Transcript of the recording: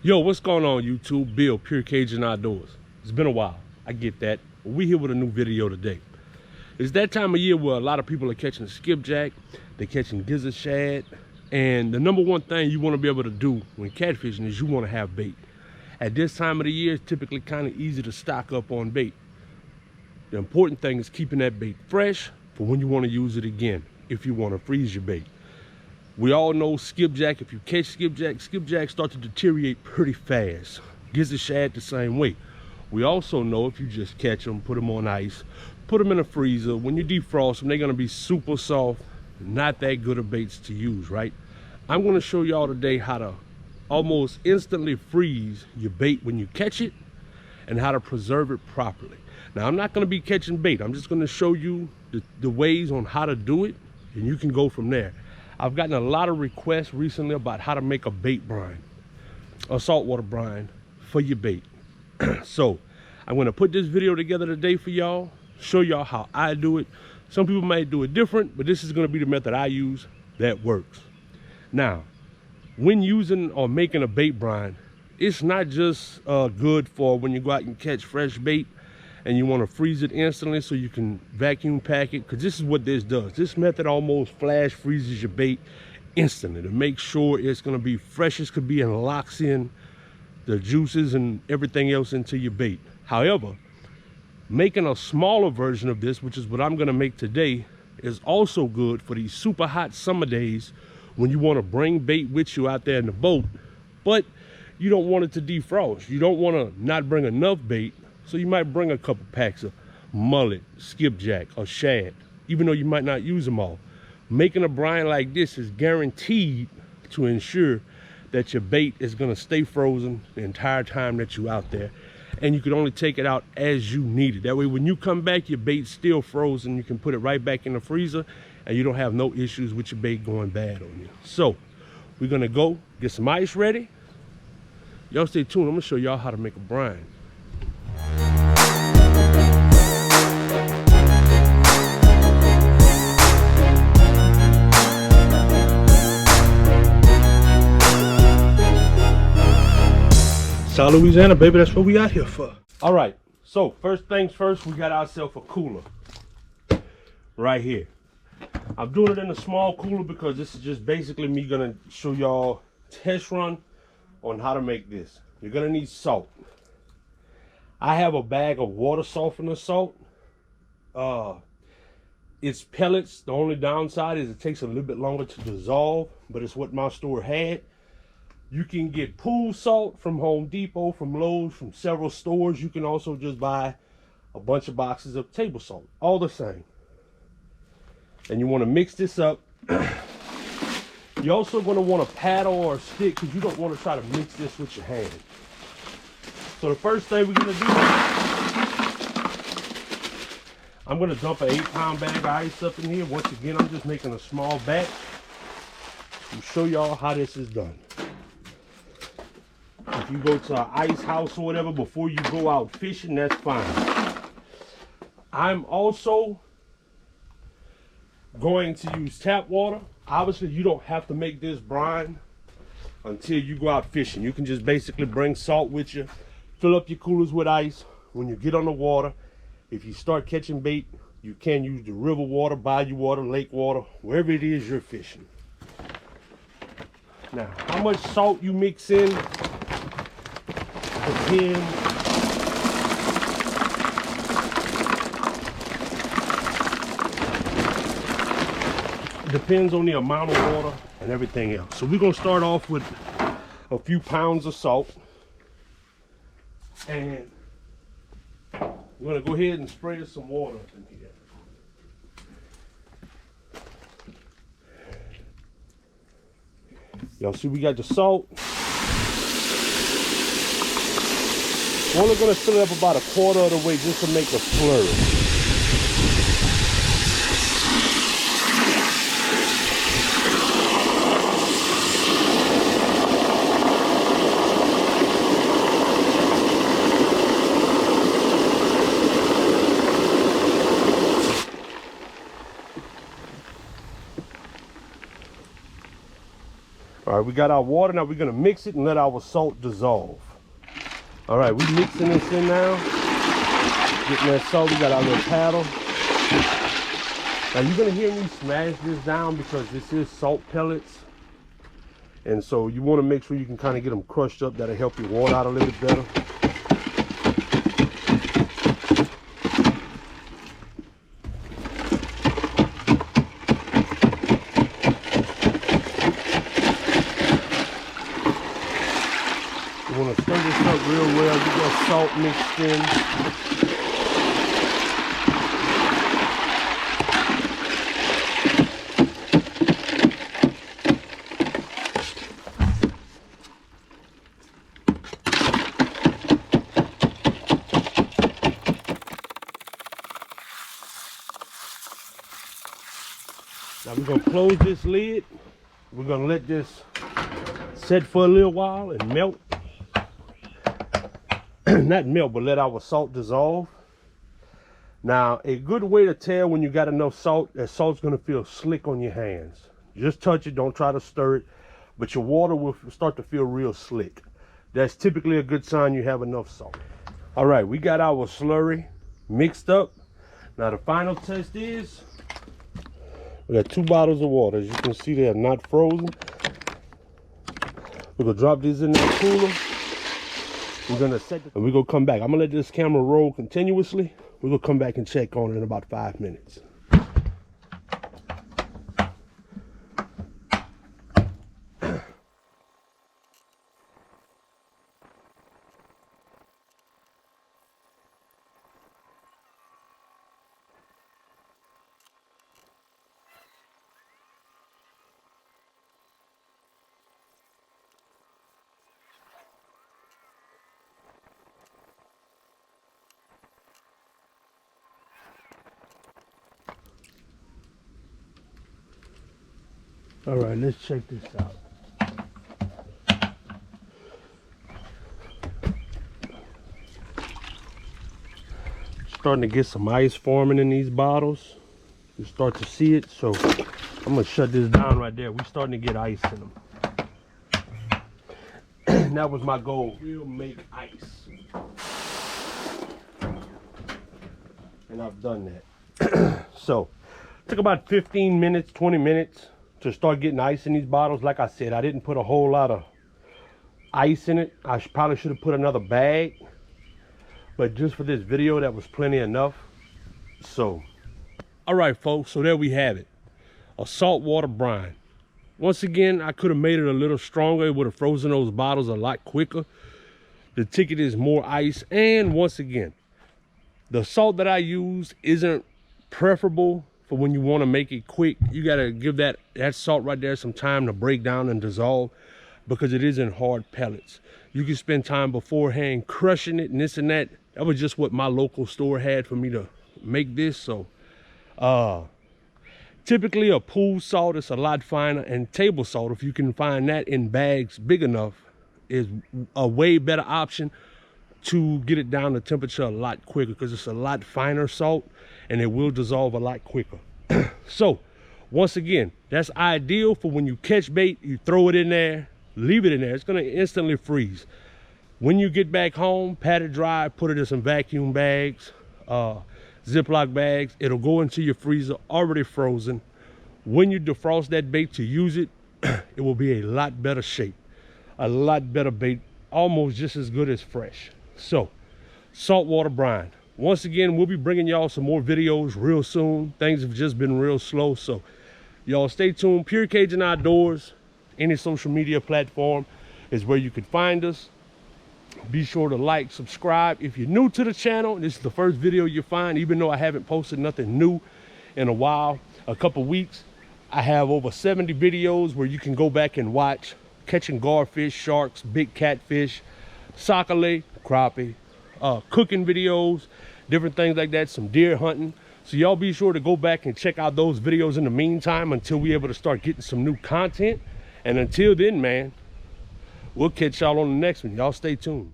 Yo, what's going on YouTube? Bill, Pure Cajun Outdoors. It's been a while, I get that. But we here with a new video today. It's that time of year where a lot of people are catching skipjack, they're catching gizzard shad, and the number one thing you want to be able to do when catfishing is you want to have bait. At this time of the year, it's typically kind of easy to stock up on bait. The important thing is keeping that bait fresh for when you want to use it again, if you want to freeze your bait. We all know skipjack, if you catch skipjack start to deteriorate pretty fast. Gizzard shad the same way. We also know if you just catch them, put them on ice, put them in a freezer, when you defrost them, they're gonna be super soft, not that good of baits to use, right? I'm gonna show y'all today how to almost instantly freeze your bait when you catch it and how to preserve it properly. Now, I'm not gonna be catching bait. I'm just gonna show you the ways on how to do it, and you can go from there. I've gotten a lot of requests recently about how to make a bait brine, a saltwater brine for your bait. So I'm going to put this video together today for y'all, show y'all how I do it. Some people might do it different, but this is going to be the method I use that works. Now, when using or making a bait brine, it's not just good for when you go out and catch fresh bait and you want to freeze it instantly so you can vacuum pack it, because this is what this does. This method almost flash freezes your bait instantly to make sure it's going to be fresh as could be and locks in the juices and everything else into your bait. However, making a smaller version of this, which is what I'm going to make today, is also good for these super hot summer days when you want to bring bait with you out there in the boat, but you don't want it to defrost. You don't want to not bring enough bait, so you might bring a couple packs of mullet, skipjack, or shad, even though you might not use them all. Making a brine like this is guaranteed to ensure that your bait is going to stay frozen the entire time that you're out there, and you can only take it out as you need it. That way, when you come back, your bait's still frozen. You can put it right back in the freezer, and you don't have no issues with your bait going bad on you. So we're going to go get some ice ready. Y'all stay tuned. I'm going to show y'all how to make a brine. South Louisiana, baby, that's what we out here for. All right, so first things first, we got ourselves a cooler right here. I'm doing it in a small cooler because this is just basically me gonna show y'all test run on how to make this. You're gonna need salt. I have a bag of water softener salt. It's pellets. The only downside is it takes a little bit longer to dissolve, but it's what my store had. You can get pool salt from Home Depot, from Lowe's, from several stores. You can also just buy a bunch of boxes of table salt, all the same. And you want to mix this up. You're also going to want a paddle or a stick, because you don't want to try to mix this with your hand. So the first thing we're going to do, I'm going to dump an 8-pound bag of ice up in here. Once again, I'm just making a small batch to show y'all how this is done. If you go to an ice house or whatever before you go out fishing, that's fine. I'm also going to use tap water. Obviously, you don't have to make this brine until you go out fishing. You can just basically bring salt with you, fill up your coolers with ice. When you get on the water, if you start catching bait, you can use the river water, bayou water, lake water, wherever it is you're fishing. Now, how much salt you mix in depends on the amount of water and everything else. So we're gonna start off with a few pounds of salt, and we're gonna go ahead and spray some water up in here. Y'all see we got the salt. We're only going to fill it up about 1/4 of the way just to make a slurry. All All right, we got our water. Now we're gonna mix it and let our salt dissolve. All right, we're mixing this in now. Getting that salt, we got our little paddle. Now you're gonna hear me smash this down because this is salt pellets. And so you wanna make sure you can kind of get them crushed up. That'll help your water out a little bit better. You want to stir this up real well, get that salt mixed in. Now we're going to close this lid. We're going to let this set for a little while and melt. Not melt, but let our salt dissolve. Now, a good way to tell when you got enough salt, that salt's gonna feel slick on your hands. Just touch it, don't try to stir it, but your water will start to feel real slick. That's typically a good sign you have enough salt. All right, we got our slurry mixed up. Now the final test is, we got 2 bottles of water. As you can see, they are not frozen. We're gonna drop these in that cooler. We're gonna set it, and we're gonna come back. I'm gonna let this camera roll continuously. We're gonna come back and check on it in about 5 minutes. All right, let's check this out. Starting to get some ice forming in these bottles. You start to see it, so I'm gonna shut this down right there. We're starting to get ice in them. That was my goal. We'll make ice. And I've done that. So, took about 15 minutes, 20 minutes to start getting ice in these bottles. Like I said, I didn't put a whole lot of ice in it. I probably should have put another bag, but just for this video, that was plenty enough. So, all right, folks, so there we have it, a saltwater brine. Once again, I could have made it a little stronger. It would have frozen those bottles a lot quicker. The ticket is more ice, and once again, the salt that I use isn't preferable for when you want to make it quick. You got to give that salt right there some time to break down and dissolve, because it is in hard pellets. You can spend time beforehand crushing it and this and that. That was just what my local store had for me to make this. So typically a pool salt is a lot finer, and table salt, if you can find that in bags big enough, is a way better option to get it down to temperature a lot quicker, because it's a lot finer salt and it will dissolve a lot quicker. So once again, that's ideal for when you catch bait. You throw it in there, leave it in there, it's going to instantly freeze. When you get back home, pat it dry, put it in some vacuum bags, Ziploc bags. It'll go into your freezer already frozen. When you defrost that bait to use it, it will be a lot better shape, a lot better bait, almost just as good as fresh. So, saltwater brine. Once again, we'll be bringing y'all some more videos real soon. Things have just been real slow, so y'all stay tuned. Pure Cajun Outdoors, any social media platform is where you can find us. Be sure to like, subscribe. If you're new to the channel, this is the first video you find, even though I haven't posted nothing new in a while, a couple weeks. I have over 70 videos where you can go back and watch catching garfish, sharks, big catfish, sockeye, crappie, cooking videos, different things like that, some deer hunting. So y'all be sure to go back and check out those videos in the meantime until we're able to start getting some new content. And until then, man, we'll catch y'all on the next one. Y'all stay tuned.